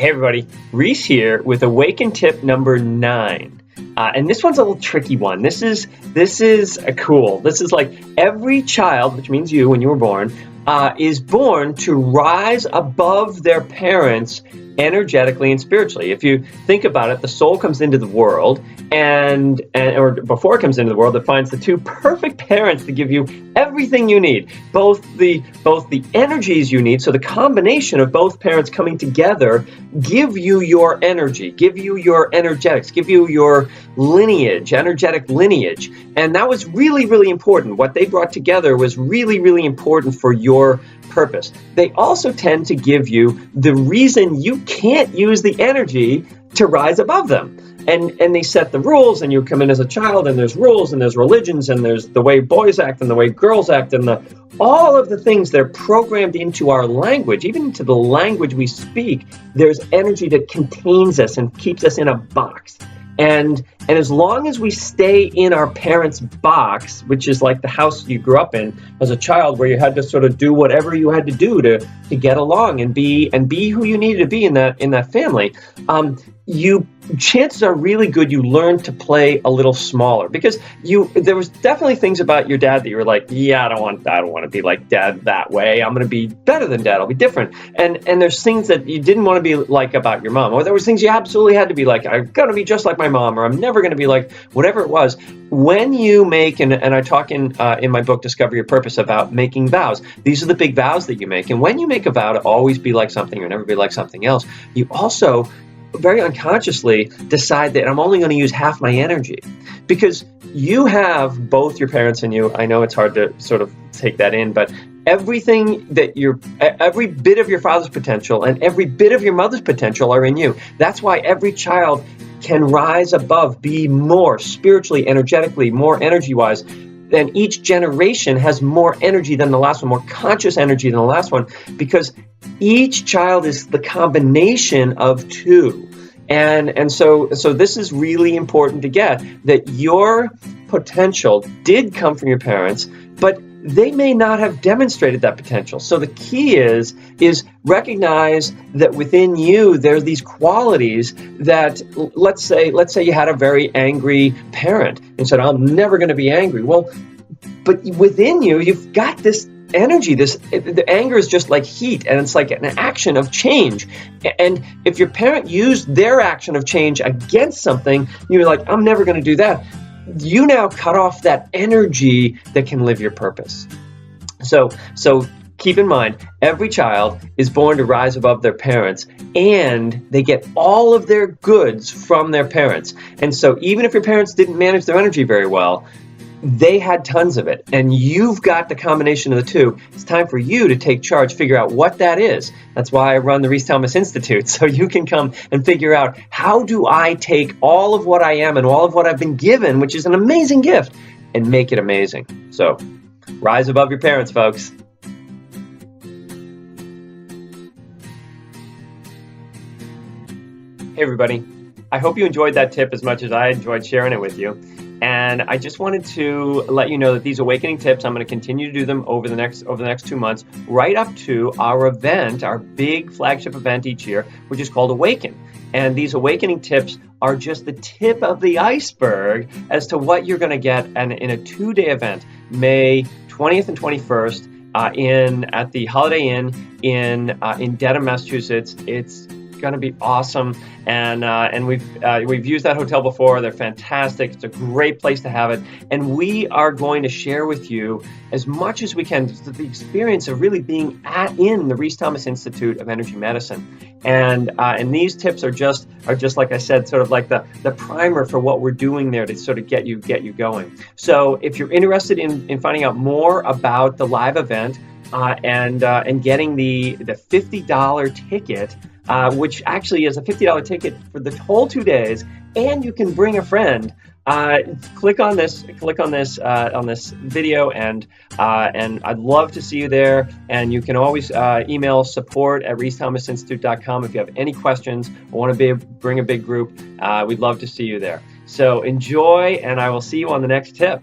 Hey everybody, Reese here with Awaken Tip number 9. And this one's a little tricky one. This is cool. This is like every child, which means you when you were born, is born to rise above their parents energetically and spiritually. If you think about it, the soul comes into the world or before it comes into the world, it finds the two perfect parents to give you everything you need, both the energies you need. So the combination of both parents coming together give you your energy, give you your energetics, give you your lineage, energetic lineage. And that was really, really important. What they brought together was really, really important for your purpose. They also tend to give you the reason you can't use the energy to rise above them. And they set the rules, and you come in as a child, and there's rules, and there's religions, and there's the way boys act, and the way girls act, and all of the things that are programmed into our language, even into the language we speak. There's energy that contains us and keeps us in a box. And as long as we stay in our parents' box, which is like the house you grew up in as a child, where you had to sort of do whatever you had to do to get along and be who you needed to be in that family, chances are really good you learn to play a little smaller, because there was definitely things about your dad that you were like, yeah, I don't want to be like dad that way. I'm going to be better than dad. I'll be different. And there's things that you didn't want to be like about your mom, or there was things you absolutely had to be like, I'm going to be just like my mom, or I'm never going to be like whatever it was. When you make, and I talk in my book, Discover Your Purpose, about making vows. These are the big vows that you make. And when you make a vow to always be like something or never be like something else, you also very unconsciously decide that I'm only going to use half my energy, because you have both your parents in you. I know it's hard to sort of take that in, but every bit of your father's potential and every bit of your mother's potential are in you. That's why every child can rise above, be more spiritually, energetically, more energy-wise. Then each generation has more energy than the last one, more conscious energy than the last one, because each child is the combination of two. And so this is really important to get, that your potential did come from your parents, but they may not have demonstrated that potential. So the key is recognize that within you there's these qualities that, let's say you had a very angry parent and said, I'm never going to be angry. Well, but within you, you've got this energy, the anger is just like heat, and it's like an action of change. And if your parent used their action of change against something, you're like, I'm never going to do that. You now cut off that energy that can live your purpose. So keep in mind, every child is born to rise above their parents, and they get all of their goods from their parents. And so even if your parents didn't manage their energy very well, they had tons of it, and you've got the combination of the two. It's time for you to take charge, figure out what that is. That's why I run the Reese Thomas Institute, so you can come and figure out, how do I take all of what I am and all of what I've been given, which is an amazing gift, and make it amazing. So rise above your parents, folks. Hey everybody, I hope you enjoyed that tip as much as I enjoyed sharing it with you. And I just wanted to let you know that these awakening tips, I'm going to continue to do them over the next 2 months, right up to our event, our big flagship event each year, which is called Awaken. And these awakening tips are just the tip of the iceberg as to what you're going to get in a 2-day event, May 20th and 21st, at the Holiday Inn in Dedham, Massachusetts. It's going to be awesome, and we've used that hotel before. They're fantastic. It's a great place to have it, and we are going to share with you as much as we can the experience of really being in the Reese Thomas Institute of Energy Medicine. And these tips are just like I said, sort of like the primer for what we're doing there to sort of get you going. So if you're interested in finding out more about the live event and getting the $50 ticket, which actually is a $50 ticket for the whole 2 days, and you can bring a friend. Click on this video, and I'd love to see you there. And you can always email support@reesethomasinstitute.com if you have any questions or want to bring a big group. We'd love to see you there. So enjoy, and I will see you on the next tip.